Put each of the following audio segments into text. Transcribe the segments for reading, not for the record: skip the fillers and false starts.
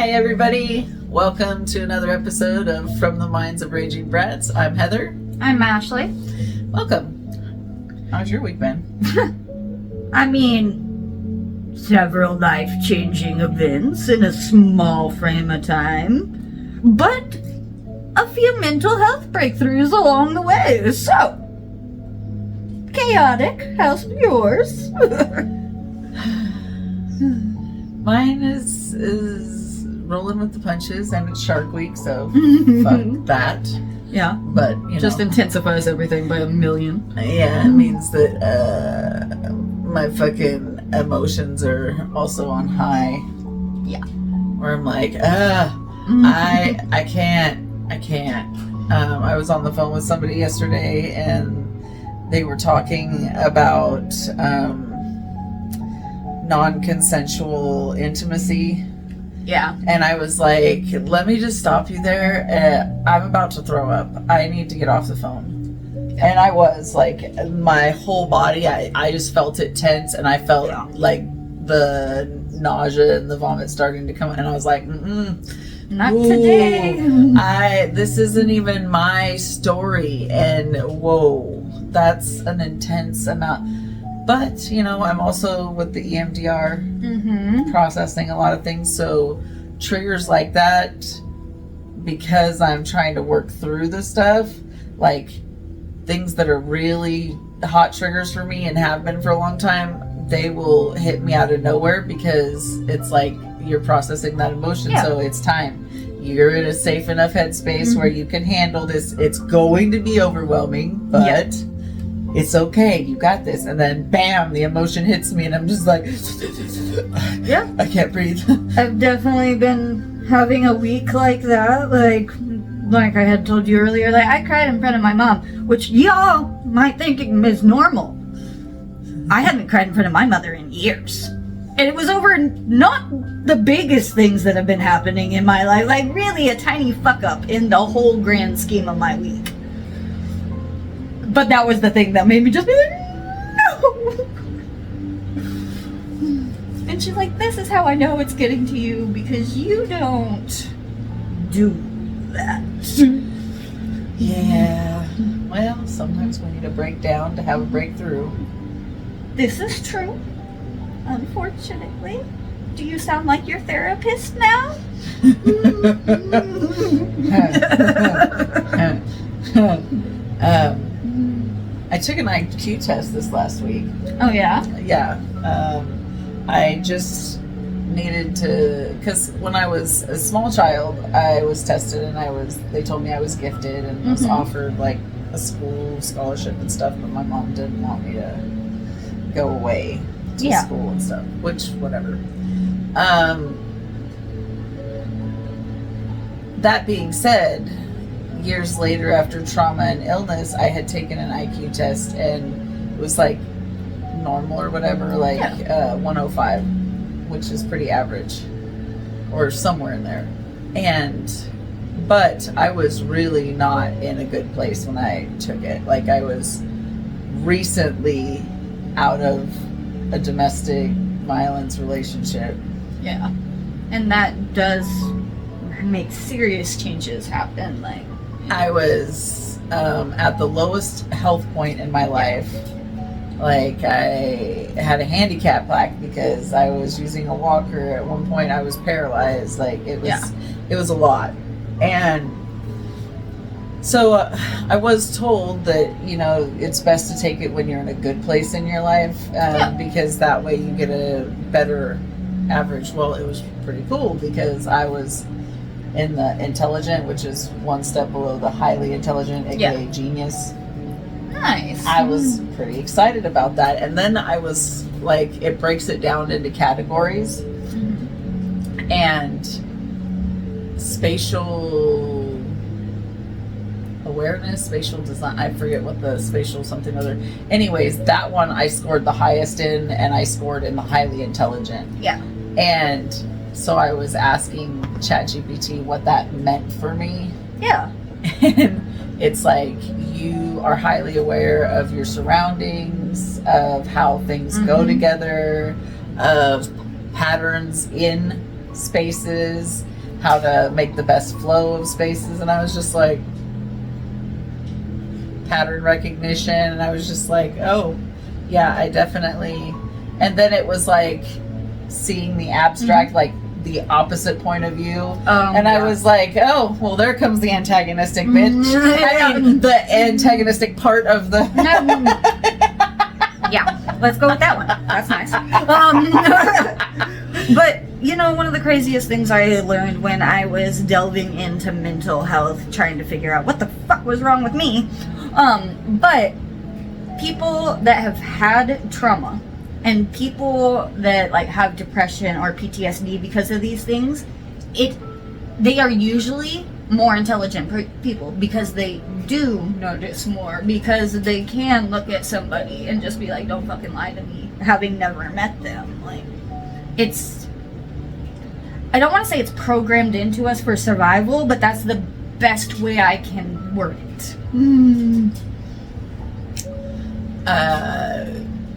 Hi, everybody. Welcome to another episode of From the Minds of Raging Brats. I'm Heather. I'm Ashley. Welcome. How's your week been? Several life-changing events in a small frame of time, but a few mental health breakthroughs along the way, so chaotic. How's yours? Mine is rolling with the punches, and it's Shark Week, so fuck that. Yeah, But, just intensifies everything by a million. Yeah, it means that my fucking emotions are also on high. Yeah. Where I'm like, I can't. I was on the phone with somebody yesterday, and they were talking about non-consensual intimacy. Yeah. And I was like, let me just stop you there. I'm about to throw up. I need to get off the phone. And I was like, my whole body, I just felt it tense, and I felt like the nausea and the vomit starting to come in. And I was like, Not today. This isn't even my story. And whoa, that's an intense amount. But, I'm also with the EMDR processing a lot of things. So triggers like that, because I'm trying to work through the stuff, like things that are really hot triggers for me and have been for a long time, they will hit me out of nowhere because it's like you're processing that emotion. Yeah. So it's time. You're in a safe enough headspace where you can handle this. It's going to be overwhelming, but it's okay. You got this. And then bam, the emotion hits me, and I'm just like, I can't breathe. I've definitely been having a week like that. Like I had told you earlier, I cried in front of my mom, which y'all might think is normal. I haven't cried in front of my mother in years. And it was over not the biggest things that have been happening in my life, like really a tiny fuck up in the whole grand scheme of my week. But that was the thing that made me just be like, no! And she's like, this is how I know it's getting to you, because you don't do that. Yeah. Well, sometimes we need a breakdown to have a breakthrough. This is true. Unfortunately. Do you sound like your therapist now? I took an IQ test this last week. Oh, yeah? Yeah. I just needed to, because when I was a small child, I was tested, and they told me I was gifted, and was offered like a school scholarship and stuff, but my mom didn't want me to go away to school and stuff, which, whatever. That being said, years later, after trauma and illness, I had taken an IQ test, and it was like normal or whatever, 105, which is pretty average, or somewhere in there. But I was really not in a good place when I took it. Like, I was recently out of a domestic violence relationship. Yeah. And that does make serious changes happen. I was at the lowest health point in my life. Like, I had a handicap plaque because I was using a walker. At one point I was paralyzed. It was a lot. And so I was told that, it's best to take it when you're in a good place in your life, because that way you get a better average. Well, it was pretty cool because I was in the intelligent, which is one step below the highly intelligent, aka genius. Nice. I was pretty excited about that. And then I was like, it breaks it down into categories. And spatial awareness, spatial design, I forget what the spatial something other. Anyways, that one I scored the highest in, and I scored in the highly intelligent. Yeah. And so I was asking ChatGPT what that meant for me. Yeah. And it's like, you are highly aware of your surroundings, of how things go together, of patterns in spaces, how to make the best flow of spaces, and I was just like, pattern recognition, and I was just like, oh yeah, I definitely. And then it was like seeing the abstract, like the opposite point of view, and I was like, oh well, there comes the antagonistic bitch. I mean, the antagonistic part of the yeah, let's go with that one. That's nice. But you know, one of the craziest things I learned when I was delving into mental health, trying to figure out what the fuck was wrong with me, but people that have had trauma and people that like have depression or PTSD because of these things, they are usually more intelligent people because they do notice more, because they can look at somebody and just be like, don't fucking lie to me, having never met them. Like, it's, I don't want to say it's programmed into us for survival, but that's the best way I can word it.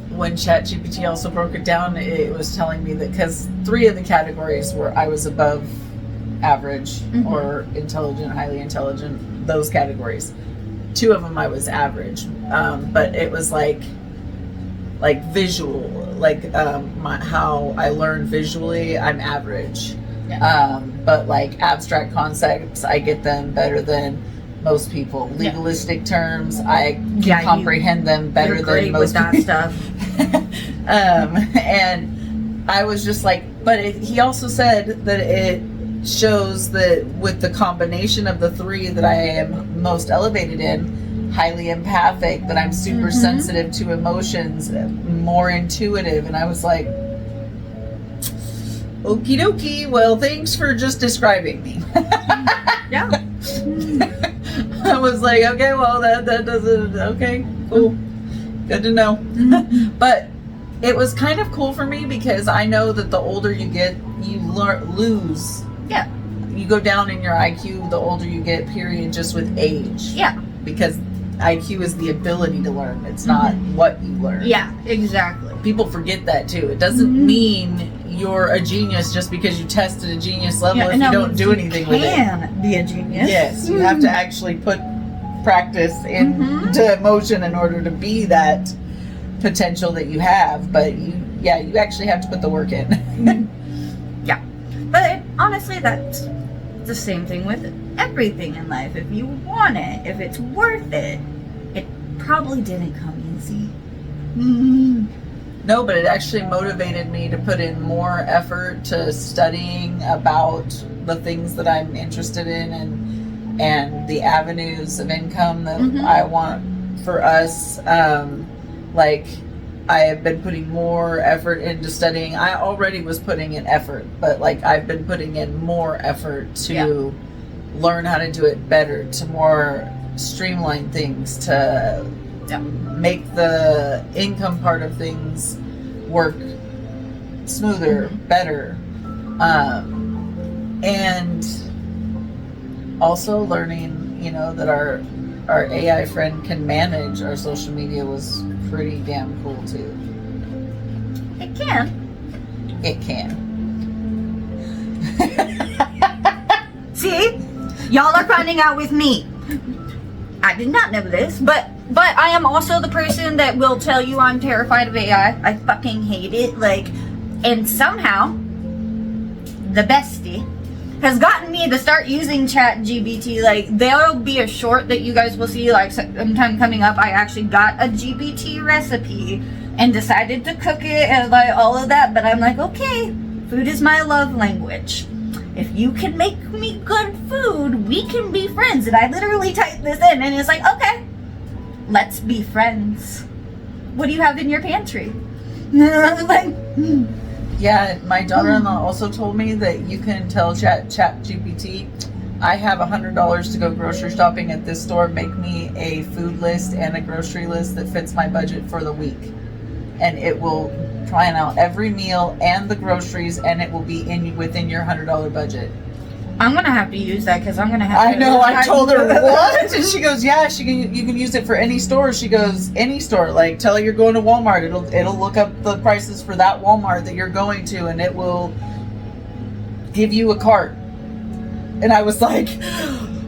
When ChatGPT also broke it down, it was telling me that because 3 of the categories were I was above average or intelligent, highly intelligent, those categories. 2 of them I was average, but it was like visual, like how I learn visually, I'm average. Yeah. But like abstract concepts, I get them better than most people. Legalistic terms, I can comprehend them better than most people. With that stuff. And I was just like, but he also said that it shows that with the combination of the 3 that I am most elevated in, highly empathic, that I'm super sensitive to emotions, more intuitive, and I was like, okie dokie, well, thanks for just describing me. Yeah. I was like, okay, well, that doesn't, okay, cool, good to know. But it was kind of cool for me because I know that the older you get, you lose. Yeah. You go down in your IQ the older you get, period, just with age. Yeah. Because IQ is the ability to learn. It's not what you learn. Yeah, exactly. People forget that too. It doesn't mean you're a genius just because you tested a genius level if you don't do anything with it. You can be a genius. Yes, you have to actually put practice into motion in order to be that potential that you have. But you actually have to put the work in. Yeah. But honestly, that's the same thing with everything in life. If you want it, if it's worth it, it probably didn't come easy. No, but it actually motivated me to put in more effort to studying about the things that I'm interested in and the avenues of income that I want for us. Like, I have been putting more effort into studying. I already was putting in effort, but like I've been putting in more effort to learn how to do it better, to more streamline things, to make the income part of things work smoother, better. And also learning, that our AI friend can manage our social media was pretty damn cool too. It can. It can. See? Y'all are finding out with me. I did not know this, but I am also the person that will tell you I'm terrified of AI. I fucking hate it. And somehow, the bestie has gotten me to start using ChatGPT. There'll be a short that you guys will see, sometime coming up. I actually got a GPT recipe and decided to cook it and all of that. But I'm like, okay, food is my love language. If you can make me good food, we can be friends. And I literally typed this in and it's like, okay, let's be friends. What do you have in your pantry? Yeah, my daughter-in-law also told me that you can tell ChatGPT, I have $100 to go grocery shopping at this store. Make me a food list and a grocery list that fits my budget for the week. And it will plan out every meal and the groceries, and it will be within your $100 budget. I'm gonna have to use that because I'm gonna have I know, I told her what? And she goes, yeah, you can use it for any store. She goes, any store. Tell her you're going to Walmart. It'll look up the prices for that Walmart that you're going to, and it will give you a cart. And I was like,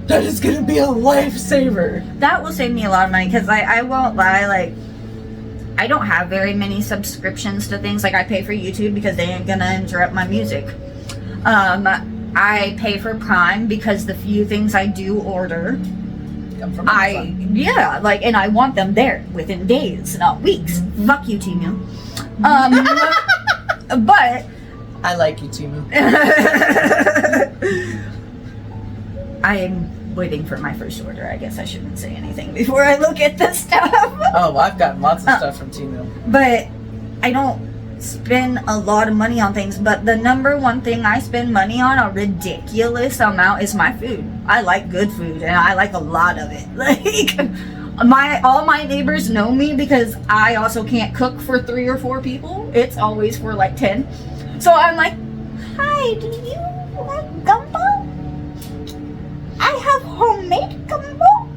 that is gonna be a lifesaver. That will save me a lot of money, because I won't lie, like, I don't have very many subscriptions to things. Like, I pay for YouTube because they ain't gonna interrupt my music. I pay for Prime because the few things I do order, Come from Amazon. yeah, like, and I want them there within days, not weeks. Fuck you, Temu. But I like you, Temu. I'm waiting for my first order. I guess I shouldn't say anything before I look at this stuff. Oh, I've gotten lots of stuff from Temu. But I don't spend a lot of money on things. But the number one thing I spend money on, a ridiculous amount, is my food. I like good food, and I like a lot of it. Like, all my neighbors know me because I also can't cook for 3 or 4 people. It's always for like 10. So I'm like, hi, do you like gumbo? I have homemade gumbo.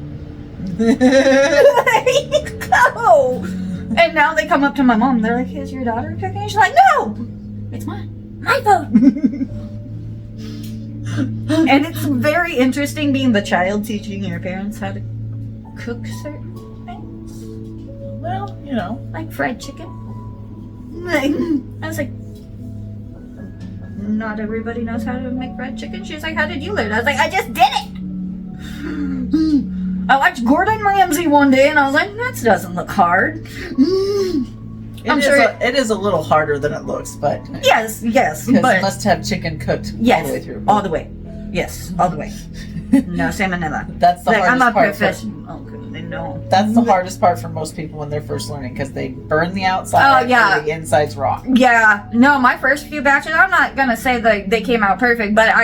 There you go. And now they come up to my mom. They're like, is your daughter cooking? She's like, no, it's mine. My food. And it's very interesting being the child teaching your parents how to cook certain things. Well, you know. Like fried chicken. I was like, not everybody knows how to make fried chicken. She's like, how did you learn? I was like, I just did it. I watched Gordon Ramsay one day and I was like, that doesn't look hard. I'm sure it is a little harder than it looks, but yes, because but you must have chicken cooked yes, all the way through. all the way. Yes, all the way. No salmonella. That's the Like, I'm hardest a part. professional. Oh, good, they know. That's the hardest part for most people when they're first learning, because they burn the outside Oh, yeah. and the inside's raw. Yeah, no, my first few batches, I'm not gonna say that they came out perfect, but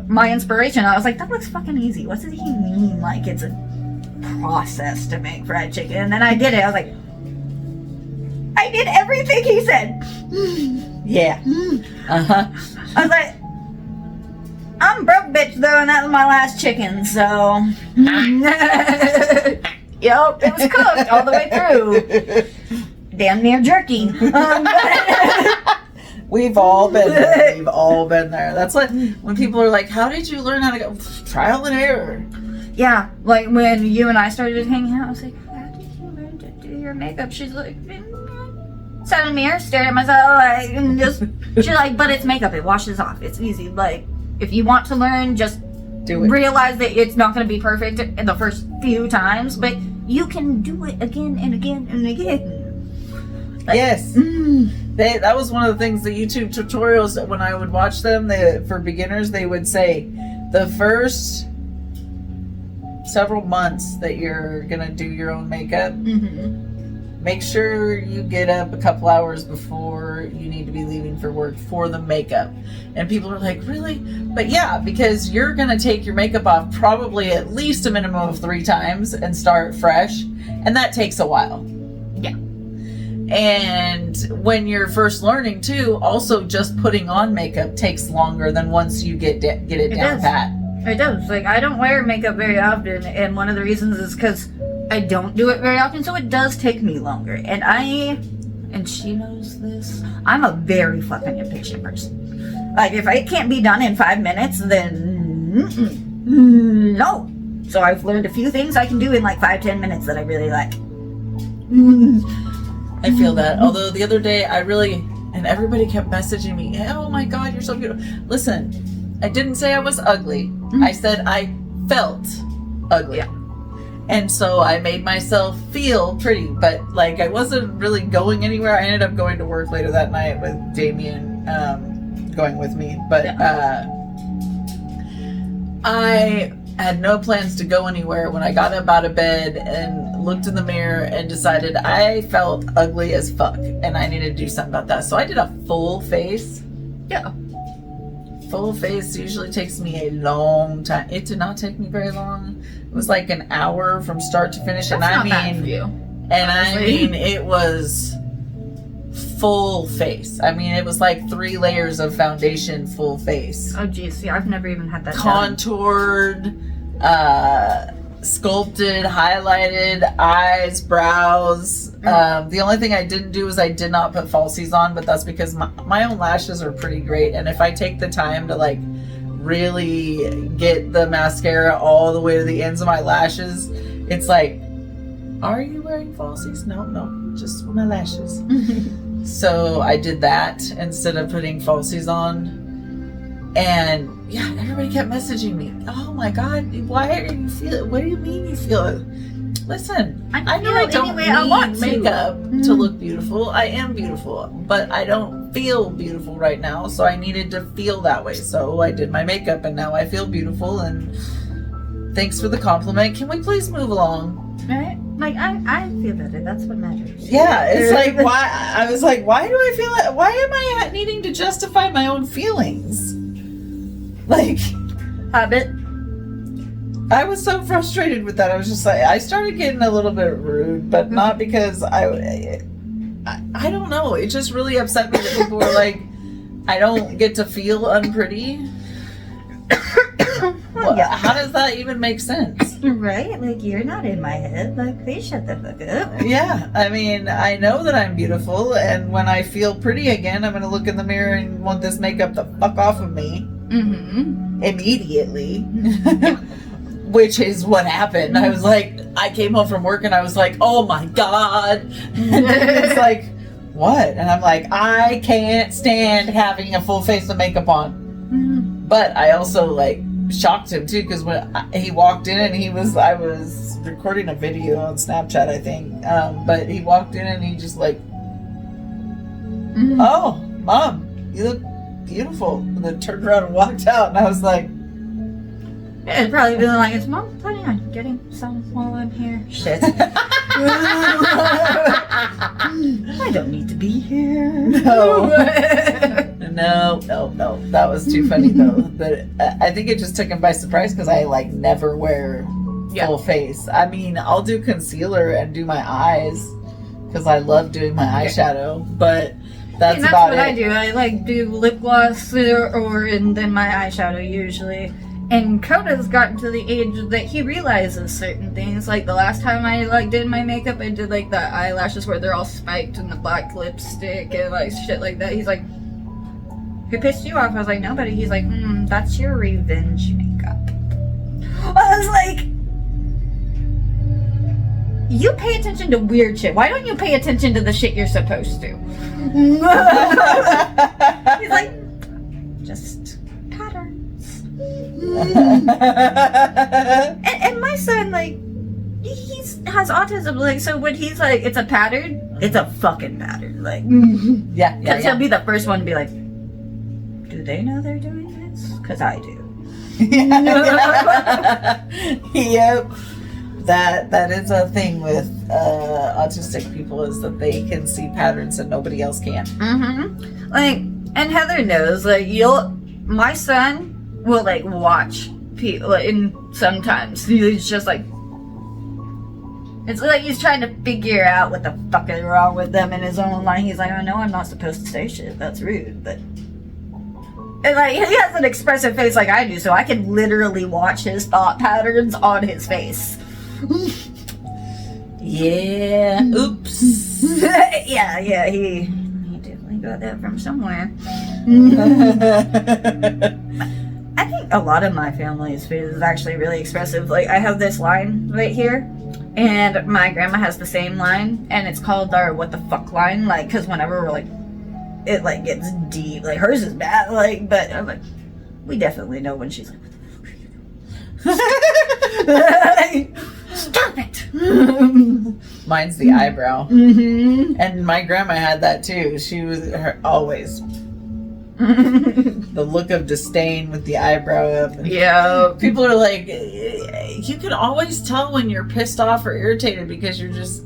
my inspiration, I was like, that looks fucking easy. What does he mean? Like, it's a process to make fried chicken. And then I did it. I was like, I did everything he said. Yeah. Uh-huh. I was like, I'm broke, bitch, though, and that was my last chicken, so. Yep, it was cooked all the way through. Damn near jerky. We've all been there. We've all been there. That's like when people are like, how did you learn how to go? Trial and error. Yeah, like when you and I started hanging out, I was like, how did you learn to do your makeup? She's like, sat in the mirror, stared at myself, like, and just, she's like, but it's makeup, it washes off, it's easy. Like, if you want to learn, just Do it. realize that it's not going to be perfect in the first few times, but you can do it again and again and again. Like, Yes. That was one of the things, the YouTube tutorials, when I would watch them, for beginners, they would say the first several months that you're gonna do your own makeup, make sure you get up a couple hours before you need to be leaving for work for the makeup. And people are like, really? But yeah, because you're gonna take your makeup off probably at least a minimum of 3 times and start fresh, and that takes a while. Yeah. And when you're first learning too, also just putting on makeup takes longer than once you get it down does. pat. It does. Like, I don't wear makeup very often, and one of the reasons is because I don't do it very often, so it does take me longer. And she knows this, I'm a very fucking impatient person. Like, if it can't be done in 5 minutes, then no. So I've learned a few things I can do in like 5-10 minutes that I really like. I feel that. Although the other day and everybody kept messaging me, oh my God, you're so beautiful. Listen, I didn't say I was ugly. I said I felt ugly. Yeah. And so I made myself feel pretty, but like I wasn't really going anywhere. I ended up going to work later that night with Damien going with me. But I had no plans to go anywhere when I got up out of bed and looked in the mirror and decided I felt ugly as fuck and I needed to do something about that. So I did a full face. Yeah. Full face usually takes me a long time. It did not take me very long. It was like an hour from start to finish. That's and not bad for you. Honestly. it was full face. I mean, it was like 3 layers of foundation, full face. Oh geez, yeah, I've never even had that done. Contoured, sculpted, highlighted, eyes, brows. The only thing I didn't do is I did not put falsies on, but that's because my own lashes are pretty great. And if I take the time to like really get the mascara all the way to the ends of my lashes, it's like, are you wearing falsies? No, just my lashes. So I did that instead of putting falsies on. And yeah, everybody kept messaging me. Oh my God, why are you feeling? What do you mean you feel it? Listen, I know I don't need makeup to look beautiful. I am beautiful, but I don't feel beautiful right now. So I needed to feel that way. So I did my makeup and now I feel beautiful. And thanks for the compliment. Can we please move along? Right? Like, I feel better. That's what matters. Yeah, it's like, why? I was like, why do I feel it? Why am I needing to justify my own feelings? Like, Habit. I was so frustrated with that. I was just like, I started getting a little bit rude, but not because I don't know. It just really upset me that people were like, I don't get to feel unpretty. Well, yeah. How does that even make sense? Right? Like, you're not in my head. Like, please shut the fuck up. Yeah, I mean, I know that I'm beautiful, and when I feel pretty again, I'm gonna look in the mirror and want this makeup to fuck off of me. Immediately. Which is what happened. I was like, I came home from work and I was like, oh my God. It's like, what? And I'm like, I can't stand having a full face of makeup on. But I also like shocked him too, because when he walked in and I was recording a video on Snapchat, I think. But he walked in and he just like, oh, Mom, you look beautiful. And then turned around and walked out. And I was like, it'd probably be like, is Mom planning on getting some while I'm here? Shit. I don't need to be here. No. No. That was too funny though. But I think it just took him by surprise because I like never wear full face. I mean, I'll do concealer and do my eyes because I love doing my eyeshadow, but that's about it. That's what I do. I like do lip gloss and then my eyeshadow usually. And Coda's gotten to the age that he realizes certain things. Like the last time I like did my makeup, I did like the eyelashes where they're all spiked and the black lipstick and like shit like that. He's like, who pissed you off? I was like, nobody. He's like, that's your revenge makeup. I was like, you pay attention to weird shit. Why don't you pay attention to the shit you're supposed to? He's like, just patterns. And my son, like, he has autism, like, so when he's like, it's a pattern, it's a fucking pattern, like, yeah. He'll be the first one to be like, do they know they're doing this? Because I do. Yep. That is a thing with autistic people, is that they can see patterns and nobody else can. Like, and Heather knows, like, my son will like watch people, and sometimes he's just like, it's like he's trying to figure out what the fuck is wrong with them in his own life. He's like, I know I'm not supposed to say shit, that's rude, but and like he has an expressive face like I do, so I can literally watch his thought patterns on his face. Yeah. Oops. yeah, he definitely got that from somewhere. I think a lot of my family's food is actually really expressive. Like, I have this line right here, and my grandma has the same line, and it's called our what the fuck line, like, because whenever we're like, it like gets deep, like hers is bad, like, but I'm like, we definitely know when she's like, what the fuck are you doing? Stop it. Mine's the eyebrow. And my grandma had that too. She was always the look of disdain with the eyebrow up. Yeah. People are like, you can always tell when you're pissed off or irritated because you're just,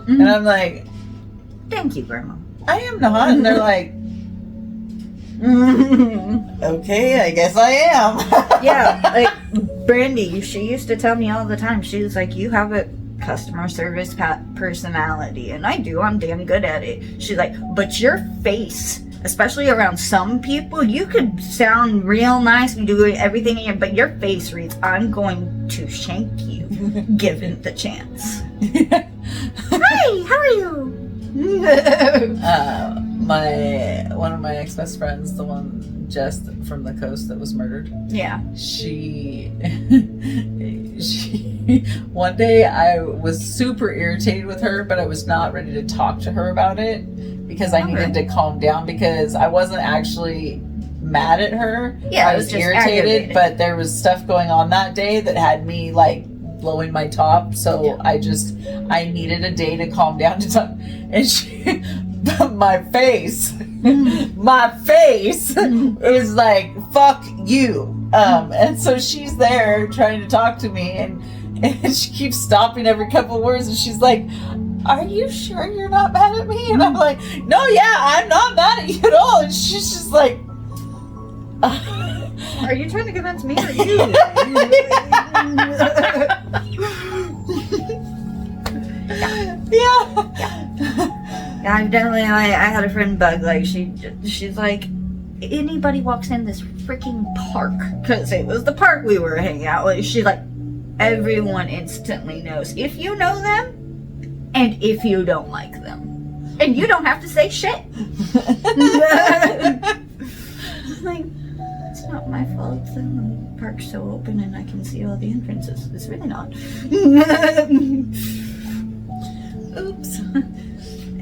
and I'm like, thank you, Grandma. I am not. And they're like, okay, I guess I am. Yeah, like Brandy, she used to tell me all the time, she was like, you have a customer service personality, and I do, I'm damn good at it. She's like, but your face, especially around some people, you could sound real nice and do everything in your, but your face reads, I'm going to shank you given the chance. Hi, how are you? One of my ex-best friends, the one Jess from the coast that was murdered. Yeah. She one day I was super irritated with her, but I was not ready to talk to her about it because I needed to calm down because I wasn't actually mad at her. Yeah, I was just irritated, aggravated. but there was stuff going on that day that had me like blowing my top, so I needed a day to calm down to talk. And she my face is like, fuck you. And so she's there trying to talk to me, and she keeps stopping every couple of words, and she's like, are you sure you're not mad at me? And I'm like, no, yeah, I'm not mad at you at all. And she's just like, Are you trying to convince me or you? Yeah, I've definitely. I had a friend bug. Like she's like, anybody walks in this freaking park, because it was the park we were hanging out with. She's like, everyone instantly knows if you know them and if you don't like them, and you don't have to say shit. Like, it's not my fault. The park's so open and I can see all the entrances. It's really not. Oops.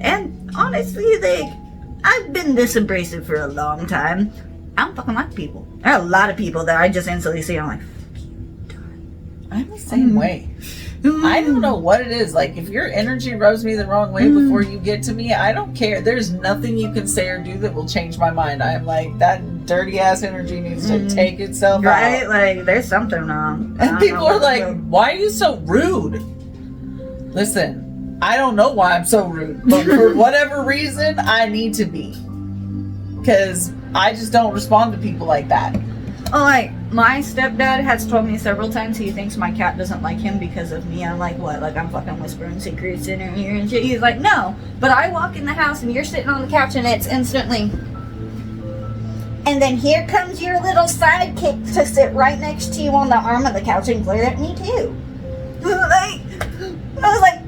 And honestly, like, I've been this abrasive for a long time. I don't fucking like people. There are a lot of people that I just instantly see and I'm like, fuck you. I'm the same way. I don't know what it is. Like, if your energy rubs me the wrong way before you get to me, I don't care. There's nothing you can say or do that will change my mind. I'm like, that dirty ass energy needs to take itself Right? out. Like, there's something wrong. And people are like, why are you so rude? Listen, I don't know why I'm so rude, but for whatever reason, I need to be. Because I just don't respond to people like that. Oh, like, my stepdad has told me several times he thinks my cat doesn't like him because of me. I'm like, what? Like, I'm fucking whispering secrets in her ear and shit. He's like, no. But I walk in the house and you're sitting on the couch and it's instantly. And then here comes your little sidekick to sit right next to you on the arm of the couch and glare at me too. Like, I was like,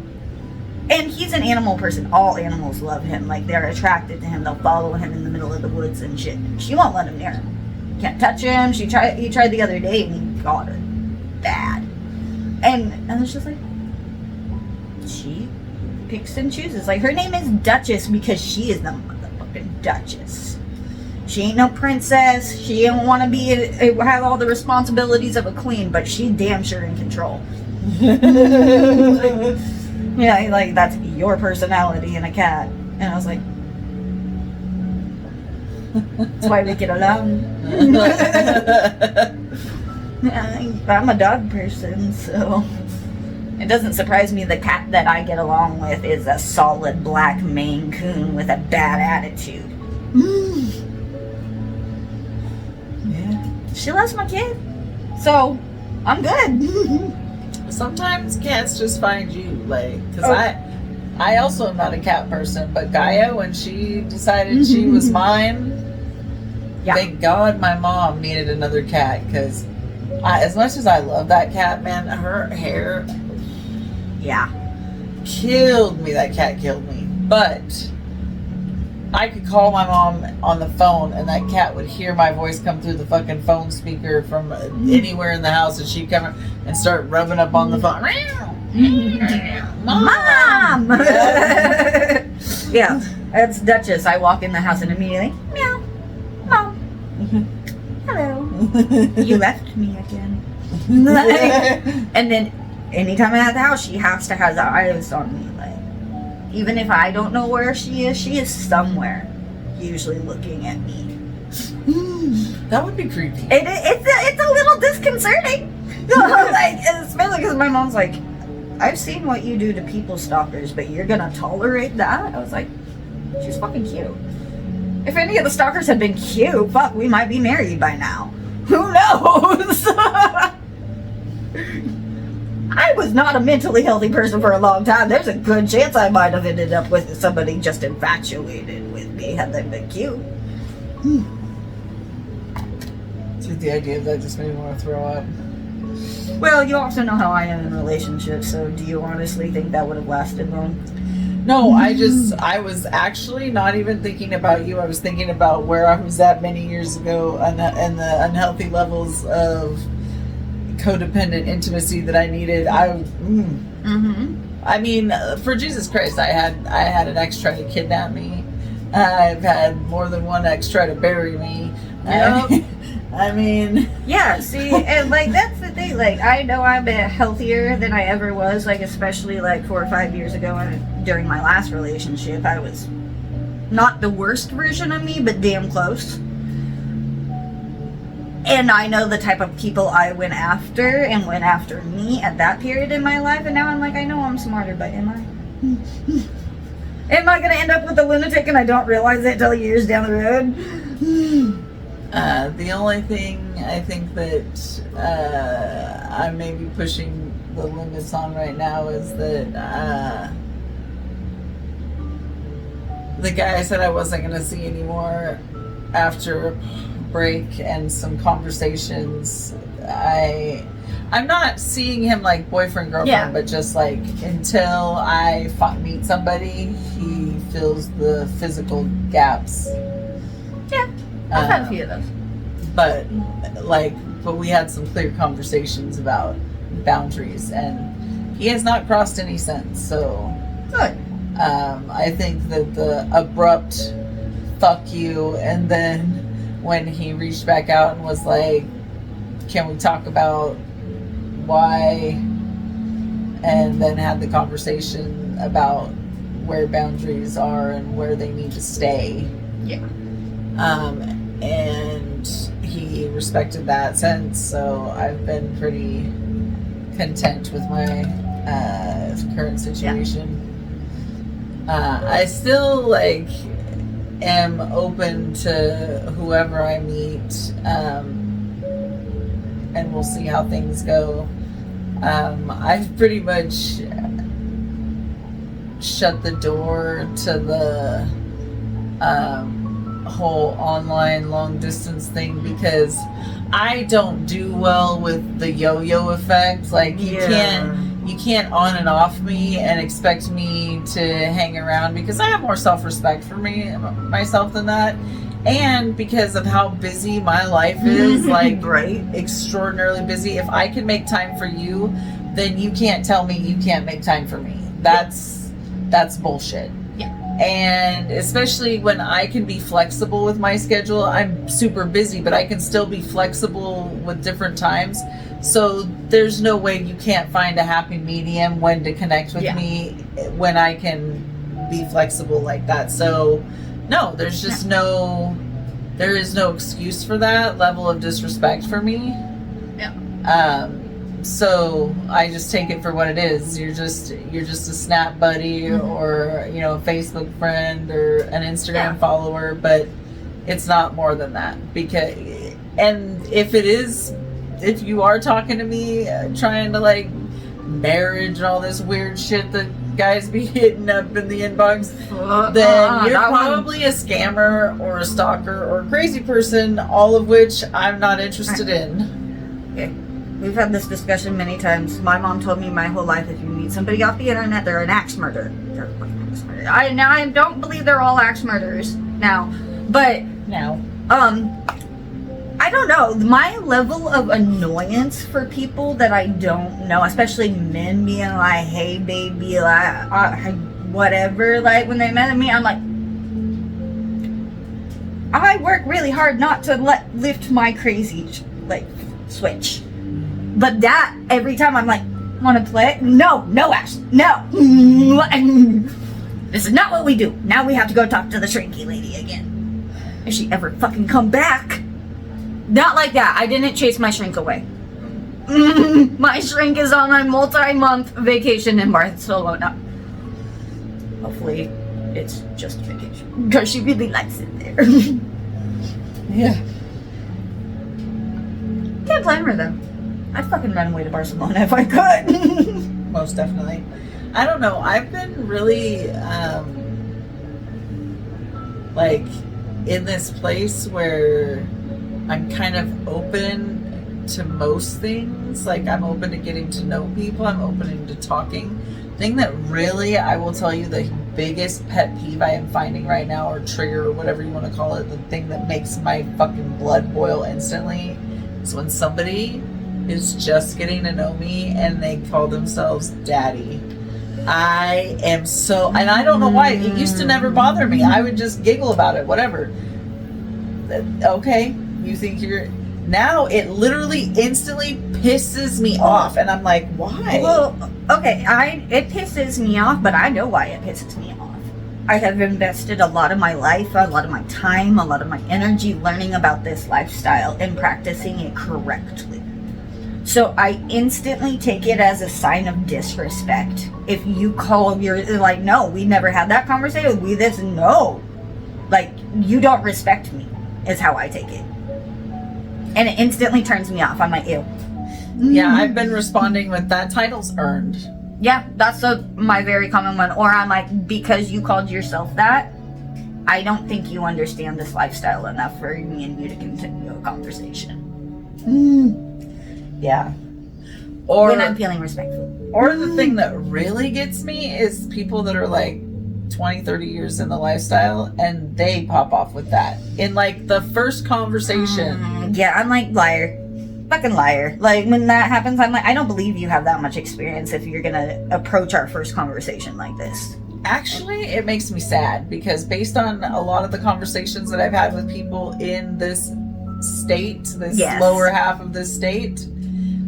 and he's an animal person. All animals love him. Like, they're attracted to him. They'll follow him in the middle of the woods and shit. She won't let him near him. Can't touch him. He tried the other day and he got her bad. And it's just like, she picks and chooses. Like, her name is Duchess because she is the motherfucking Duchess. She ain't no princess. She don't want to have all the responsibilities of a queen, but she damn sure in control. Yeah, like, that's your personality in a cat. And I was like, that's why we get along. I'm a dog person, so it doesn't surprise me the cat that I get along with is a solid black Maine Coon with a bad attitude. Yeah. She loves my kid, so I'm good. Sometimes cats just find you, like, because I also am not a cat person, but Gaia, when she decided she was mine, thank God my mom needed another cat, because as much as I love that cat, man, her hair killed me. That cat killed me. But I could call my mom on the phone and that cat would hear my voice come through the fucking phone speaker from anywhere in the house, and she'd come and start rubbing up on the phone. Mom! Yeah, that's Duchess. I walk in the house and immediately, meow, Mom. Hello. You left me again. And then anytime I'm at the house, she has to have the eyes on me. Like, even if I don't know where she is somewhere, usually looking at me. That would be creepy. It's a little disconcerting. Like, especially because my mom's like, I've seen what you do to people stalkers, but you're gonna tolerate that? I was like, she's fucking cute. If any of the stalkers had been cute, fuck, we might be married by now. Who knows? I was not a mentally healthy person for a long time. There's a good chance I might have ended up with somebody just infatuated with me had they been cute. So the idea of that just made me want to throw up. Well, you also know how I am in relationships, so do you honestly think that would have lasted long? No, I was actually not even thinking about you. I was thinking about where I was at many years ago and the unhealthy levels of codependent intimacy that I needed. I mean, for Jesus Christ, I had an ex try to kidnap me. I've had more than one ex try to bury me. Yep. I mean, yeah, see, and like that's the thing. Like, I know I'm healthier than I ever was. Like, especially like 4 or 5 years ago, and during my last relationship, I was not the worst version of me, but damn close. And I know the type of people I went after and went after me at that period in my life. And now I'm like, I know I'm smarter, but am I? Am I gonna end up with a lunatic and I don't realize it till years down the road? the only thing I think that I may be pushing the limits on right now is that the guy I said I wasn't going to see anymore after a break and some conversations, I'm not seeing him like boyfriend, girlfriend, but just like until I meet somebody, he fills the physical gaps. Yeah. I've had a few of those. But we had some clear conversations about boundaries, and he has not crossed any since. So good. I think that the abrupt fuck you, and then when he reached back out and was like, "Can we talk about why?" and then had the conversation about where boundaries are and where they need to stay. Yeah. And he respected that since, so I've been pretty content with my current situation. I still am open to whoever I meet, and we'll see how things go. I've pretty much shut the door to the whole online long distance thing because I don't do well with the yo-yo effect. You can't on and off me and expect me to hang around because I have more self-respect for myself than that, and because of how busy my life is, right, extraordinarily busy. If I can make time for you, then you can't tell me you can't make time for me. That's bullshit. Yeah. And especially when I can be flexible with my schedule, I'm super busy, but I can still be flexible with different times. So there's no way you can't find a happy medium when to connect with me when I can be flexible like that. So no, there's just there is no excuse for that level of disrespect for me. Yeah. So I just take it for what it is. You're just a Snap buddy or a Facebook friend or an Instagram follower, but it's not more than that. And if you are talking to me trying to marriage and all this weird shit that guys be hitting up in the inbox, then you're probably a scammer or a stalker or a crazy person, all of which I'm not interested in. Okay. We've had this discussion many times. My mom told me my whole life, if you meet somebody off the internet, they're an axe murderer. They're a fucking axe murderer. I don't believe they're all axe murderers now, but I don't know. My level of annoyance for people that I don't know, especially men being like, "Hey, baby," whatever. When they met me, I'm like, I work really hard not to lift my crazy switch. But that, every time I'm like, want to play? No, Ash, no. This is not what we do. Now we have to go talk to the shrinky lady again. If she ever fucking come back. Not like that. I didn't chase my shrink away. My shrink is on a multi-month vacation in Barcelona. Hopefully, it's just a vacation. Because she really likes it there. Yeah. Can't blame her though. I'd fucking run away to Barcelona if I could. Most definitely. I don't know. I've been really in this place where I'm kind of open to most things. I'm open to getting to know people. I'm open to talking. The thing that really, I will tell you, the biggest pet peeve I am finding right now, or trigger, or whatever you want to call it, the thing that makes my fucking blood boil instantly, is when somebody is just getting to know me and they call themselves daddy. I am so, and I don't know why, it used to never bother me. I would just giggle about it, whatever. Okay, you think you're, now it literally instantly pisses me off, and I'm like, why? Well, okay, it pisses me off, but I know why it pisses me off. I have invested a lot of my life, a lot of my time, a lot of my energy learning about this lifestyle and practicing it correctly. So I instantly take it as a sign of disrespect. If you call like, no, we never had that conversation, no. Like, you don't respect me, is how I take it. And it instantly turns me off. I'm like, ew. Yeah, I've been responding with, that title's earned. Yeah, that's my very common one. Or I'm like, because you called yourself that, I don't think you understand this lifestyle enough for me and you to continue a conversation. Yeah. Or when I'm feeling respectful. Or the thing that really gets me is people that are like 20, 30 years in the lifestyle and they pop off with that. In like the first conversation. Yeah, I'm like, liar. Fucking liar. Like, when that happens, I'm like, I don't believe you have that much experience if you're gonna approach our first conversation like this. Actually, it makes me sad because based on a lot of the conversations that I've had with people in this state, this lower half of this state,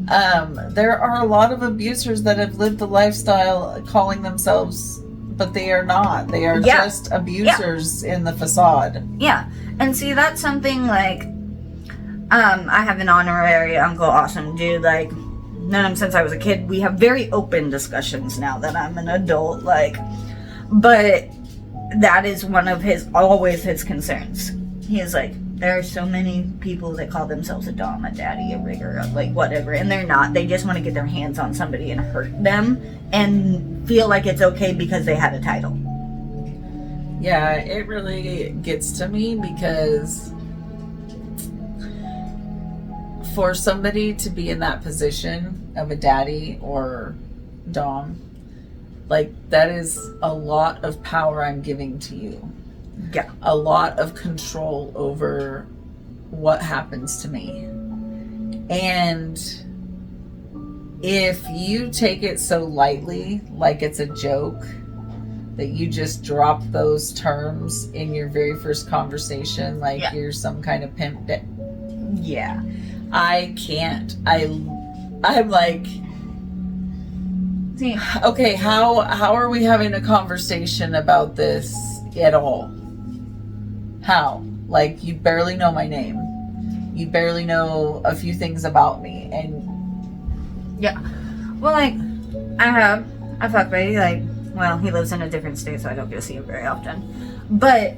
there are a lot of abusers that have lived the lifestyle calling themselves, but they are not. They are just abusers in the facade. Yeah. And see, that's something like, I have an honorary uncle, awesome dude, like, known him since I was a kid. We have very open discussions now that I'm an adult, like, but that is one of always his concerns. He is like, there are so many people that call themselves a dom, a daddy, a rigger, like whatever, and they're not. They just want to get their hands on somebody and hurt them and feel like it's okay because they had a title. Yeah, it really gets to me because for somebody to be in that position of a daddy or dom, like, that is a lot of power I'm giving to you. Yeah. A lot of control over what happens to me. And if you take it so lightly, like it's a joke, that you just drop those terms in your very first conversation, like you're some kind of pimp. Yeah. I can't. I'm like, okay, how are we having a conversation about this at all? How? Like, you barely know my name. You barely know a few things about me, and yeah. Well, like, I have a fuck buddy, like, well, he lives in a different state, so I don't get to see him very often. But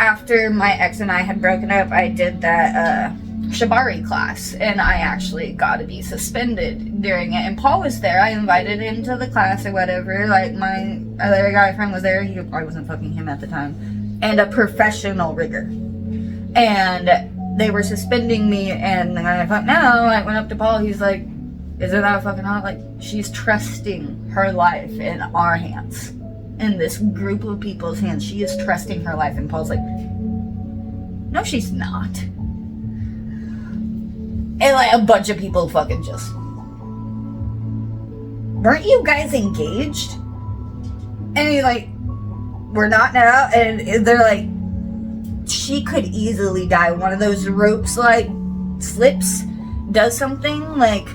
after my ex and I had broken up, I did that Shibari class, and I actually got to be suspended during it. And Paul was there. I invited him to the class or whatever. Like, my other guy friend was there. I wasn't fucking him at the time. And a professional rigger. And they were suspending me, and the guy I thought, no, I went up to Paul. He's like, isn't that fucking hot? Like, she's trusting her life in our hands. In this group of people's hands. She is trusting her life. And Paul's like, no, she's not. And like a bunch of people fucking just, weren't you guys engaged? And he's like, we're not now. And they're like, she could easily die. One of those ropes like slips, does something like,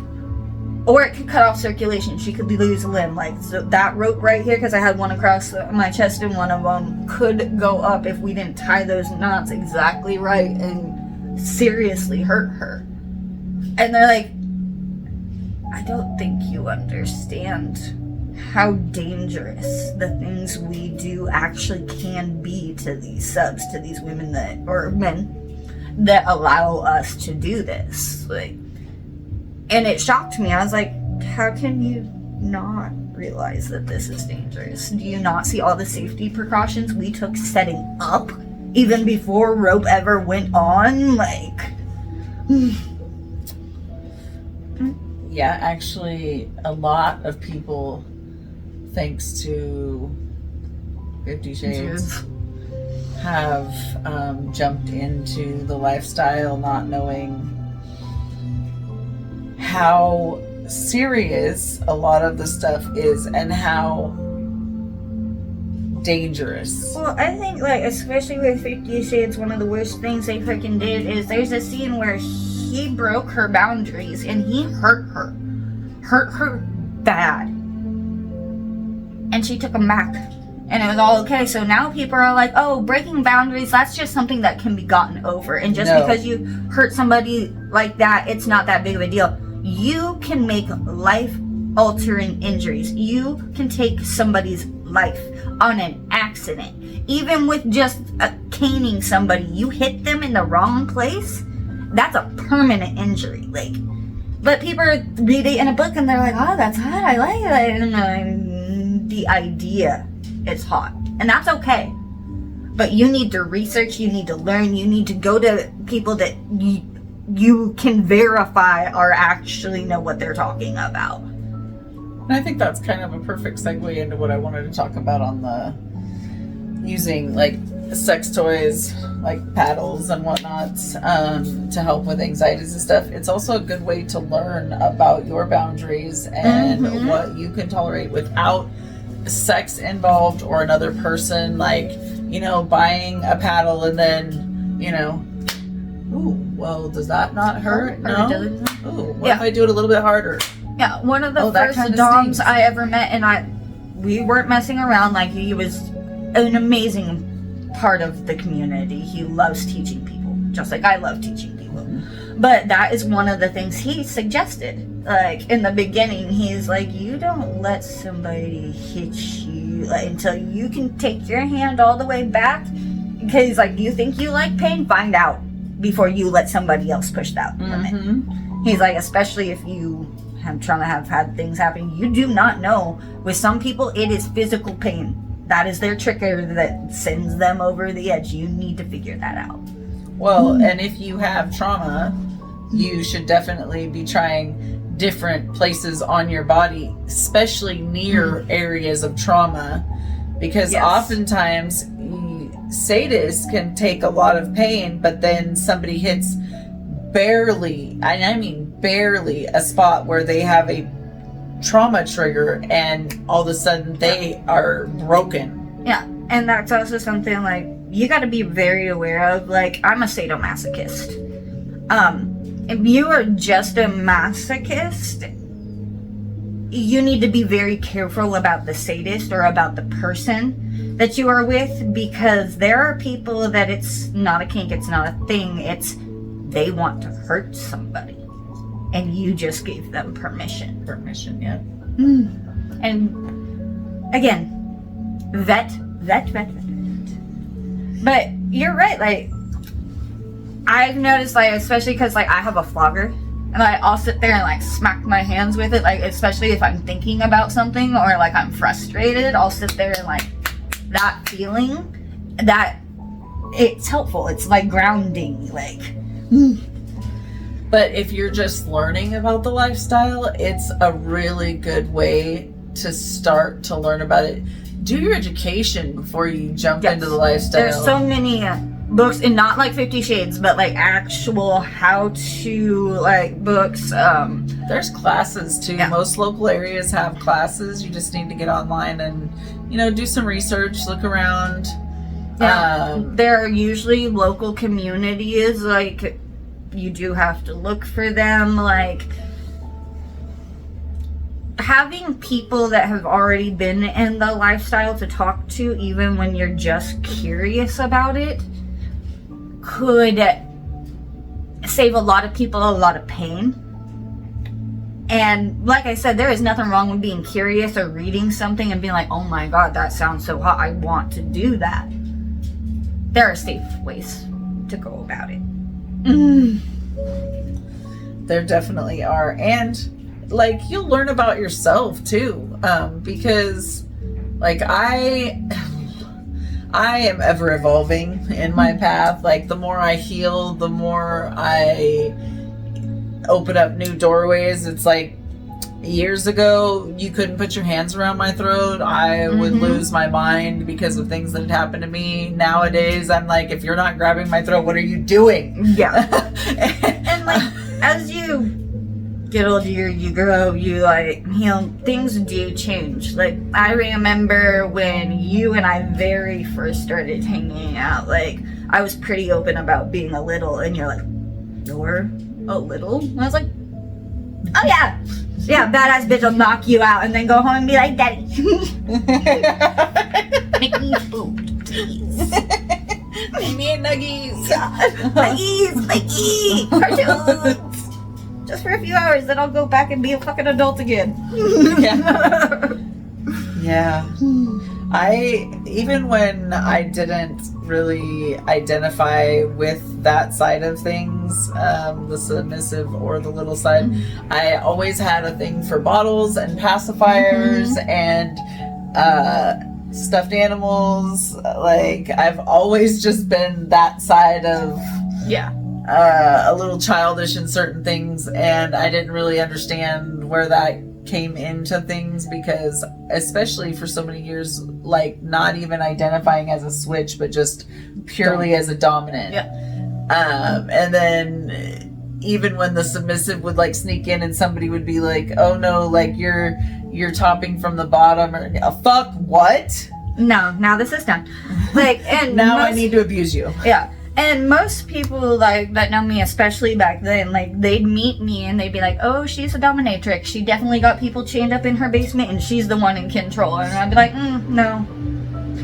or it could cut off circulation. She could lose a limb. Like, so that rope right here, because I had one across my chest and one of them could go up if we didn't tie those knots exactly right and seriously hurt her. And they're like, I don't think you understand how dangerous the things we do actually can be to these subs, to these women that, or men, that allow us to do this. Like, and it shocked me. I was like, how can you not realize that this is dangerous? Do you not see all the safety precautions we took setting up even before rope ever went on? Like, yeah, actually, a lot of people, thanks to 50 Shades have jumped into the lifestyle not knowing how serious a lot of the stuff is and how dangerous. Well, I think, like, especially with 50 Shades, one of the worst things they fucking did is there's a scene where he broke her boundaries and he hurt her bad, and she took him back and it was all okay. So now people are like, oh, breaking boundaries, that's just something that can be gotten over, and just because you hurt somebody like that, it's not that big of a deal. You can make life altering injuries. You can take somebody's life on an accident. Even with just caning somebody, you hit them in the wrong place, that's a permanent injury. Like, but people read it in a book and they're like, oh, that's hot, I like it. And the idea is hot, and that's okay. But you need to research, you need to learn, you need to go to people that you can verify or actually know what they're talking about. And I think that's kind of a perfect segue into what I wanted to talk about on the using like sex toys, like paddles and whatnot, to help with anxieties and stuff. It's also a good way to learn about your boundaries and what you can tolerate without sex involved or another person, like, you know, buying a paddle and then, you know, ooh, well, does that not hurt? No? Ooh, what if I do it a little bit harder? Yeah, one of the first doms I ever met, and we weren't messing around. Like, he was an amazing part of the community. He loves teaching people, just like I love teaching people. But that is one of the things he suggested. Like, in the beginning, he's like, you don't let somebody hit you until you can take your hand all the way back. Because, like, you think you like pain? Find out before you let somebody else push that limit. He's like, especially if you have had things happen, you do not know. With some people, it is physical pain. That is their trigger that sends them over the edge. You need to figure that out. Well, and if you have trauma, you should definitely be trying different places on your body, especially near areas of trauma, because oftentimes sadists can take a lot of pain, but then somebody hits barely, I mean barely, a spot where they have a trauma trigger, and all of a sudden they are broken. Yeah, and that's also something, like, you got to be very aware of. Like, I'm a sadomasochist. If you are just a masochist, you need to be very careful about the sadist or about the person that you are with, because there are people that it's not a kink, it's not a thing, it's they want to hurt somebody, and you just gave them permission. Yeah. And again, vet. But you're right, like, I've noticed, like, especially because, like, I have a flogger, and I'll sit there and, like, smack my hands with it, like, especially if I'm thinking about something or, like, I'm frustrated, I'll sit there and, like, that feeling, that it's helpful. It's like grounding, like. But if you're just learning about the lifestyle, it's a really good way to start to learn about it. Do your education before you jump into the lifestyle. There's so many books, and not like 50 Shades, but like actual how-to, like, books. There's classes too. Yeah. Most local areas have classes. You just need to get online and, you know, do some research, look around. Yeah, there are usually local communities, like, you do have to look for them, like, having people that have already been in the lifestyle to talk to, even when you're just curious about it, could save a lot of people a lot of pain. And like I said, there is nothing wrong with being curious or reading something and being like, oh my god, that sounds so hot, I want to do that. There are safe ways to go about it. There definitely are. And, like, you'll learn about yourself too, because, like, I am ever evolving in my path. Like, the more I heal, the more I open up new doorways. It's like, years ago, you couldn't put your hands around my throat. I would lose my mind because of things that had happened to me. Nowadays, I'm like, if you're not grabbing my throat, what are you doing? Yeah. And like, as you get older, you grow, you like, you know, things do change. Like, I remember when you and I very first started hanging out, like, I was pretty open about being a little, and you're like, you're a little? And I was like, oh yeah. Yeah, badass bitch will knock you out and then go home and be like, Daddy, make me food, please. Make me nuggies. Nuggies, cartoons. Just for a few hours, then I'll go back and be a fucking adult again. Yeah. Even when I didn't really identify with that side of things, the submissive or the little side, I always had a thing for bottles and pacifiers and stuffed animals. Like, I've always just been that side of a little childish in certain things, and I didn't really understand where that came into things, because especially for so many years, like, not even identifying as a switch, but just purely as a dominant. And then even when the submissive would like sneak in and somebody would be like, oh no, like you're topping from the bottom, or fuck what? No, now this is done. Like, and now I need to abuse you. Yeah. And most people like that know me, especially back then, like, they'd meet me and they'd be like, oh, she's a dominatrix. She definitely got people chained up in her basement and she's the one in control. And I'd be like, no.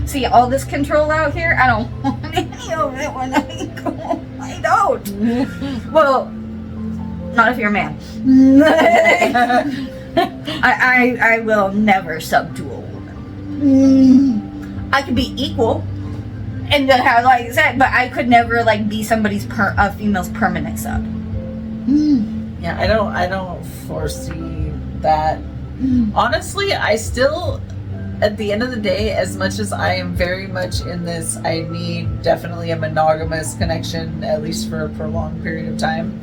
See, all this control out here, I don't want any of it when I go home. I don't. Well, not if you're a man. I will never sub to a woman. I could be equal. And then how, like I said, but I could never like be somebody's a female's permanent sub. Yeah, I don't foresee that. Honestly, I still, at the end of the day, as much as I am very much in this, I need definitely a monogamous connection, at least for a prolonged period of time.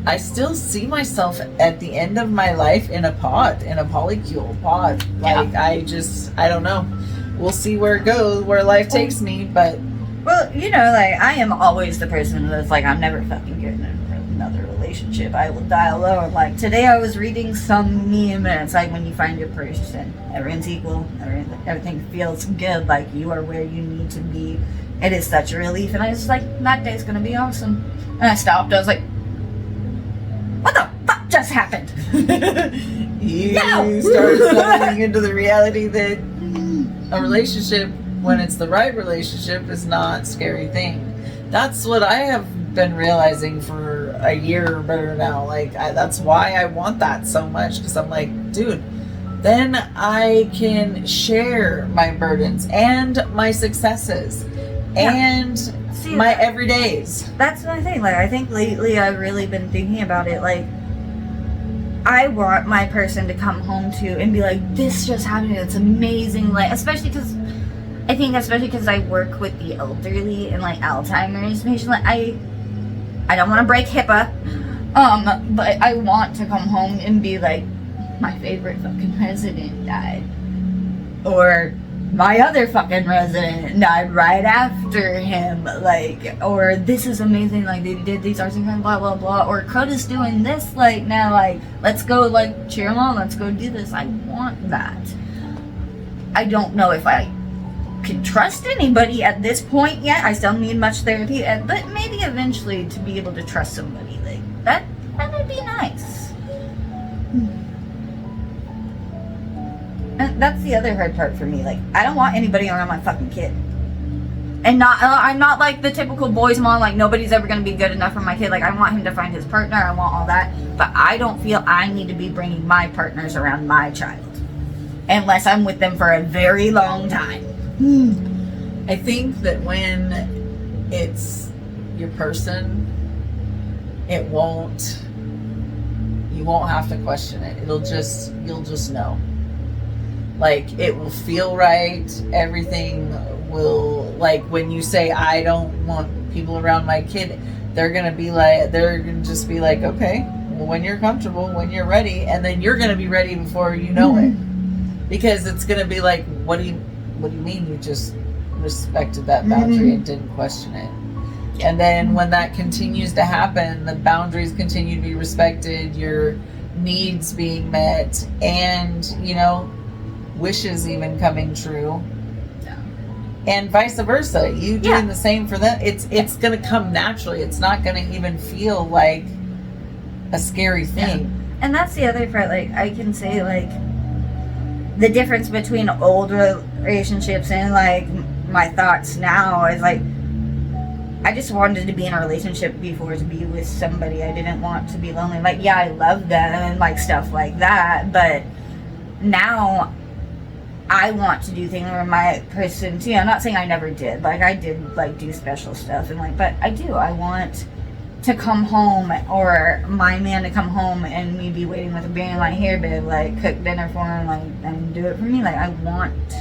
I still see myself at the end of my life in a pod, in a polycule pod. Like, I don't know. We'll see where it goes, where life takes me, but... Well, you know, like, I am always the person that's like, I'm never fucking getting in another relationship. I will die alone. Like, today I was reading some meme, and it's like, when you find your person, everyone's equal, everything feels good, like, you are where you need to be. It is such a relief, and I was like, that day's gonna be awesome. And I stopped, I was like, what the fuck just happened? You start settling into the reality that a relationship, when it's the right relationship, is not a scary thing. That's what I have been realizing for a year or better now. Like, that's why I want that so much, because I'm like, dude, then I can share my burdens and my successes and my everydays. That's my thing. Like, I think lately I've really been thinking about it. Like, I want my person to come home to and be like, this just happened, it's amazing. Like, especially because I work with the elderly and like Alzheimer's patients. Like, I don't want to break HIPAA, but I want to come home and be like, my favorite fucking resident died, or my other fucking resident died right after him, like, or this is amazing, like, they did these arts and crafts, blah blah blah, or Coda's doing this, like, now, like, let's go, like, cheer them on, let's go do this. I want that. I don't know if I can trust anybody at this point yet. I still need much therapy, but maybe eventually to be able to trust somebody, like, that would be nice. And that's the other hard part for me. Like, I don't want anybody around my fucking kid. And I'm not like the typical boys mom, like, nobody's ever going to be good enough for my kid. Like, I want him to find his partner, I want all that. But I don't feel I need to be bringing my partners around my child. Unless I'm with them for a very long time. I think that when it's your person, you won't have to question it. You'll just know. Like, it will feel right. Everything will, like, when you say, I don't want people around my kid, they're gonna just be like, okay, when you're comfortable, when you're ready, and then you're going to be ready before you know it. Because it's going to be like, what do you mean you just respected that boundary and didn't question it? And then when that continues to happen, the boundaries continue to be respected, your needs being met, and, you know, wishes even coming true. And vice versa, you doing the same for them. It's going to come naturally. It's not going to even feel like a scary thing. Yeah. And that's the other part. Like, I can say, like, the difference between old relationships and, like, my thoughts now is, like, I just wanted to be in a relationship before to be with somebody. I didn't want to be lonely. Like, yeah, I love them and, like, stuff like that. But now I want to do things where my person too. I'm not saying I never did. Like, I did, like, do special stuff and, like, but I do. I want to come home, or my man to come home and me be waiting with a beer and like, here, babe, like, cook dinner for him, like, and do it for me. Like, I want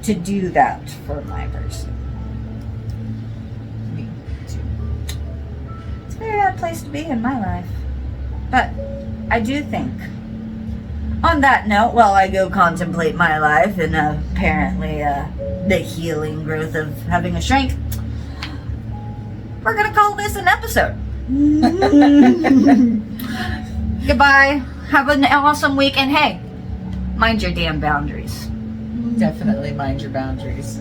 to do that for my person. Me too. It's a very odd place to be in my life. But I do think, on that note, while I go contemplate my life and apparently the healing growth of having a shrink, we're going to call this an episode. Goodbye. Have an awesome week. And hey, mind your damn boundaries. Definitely mind your boundaries.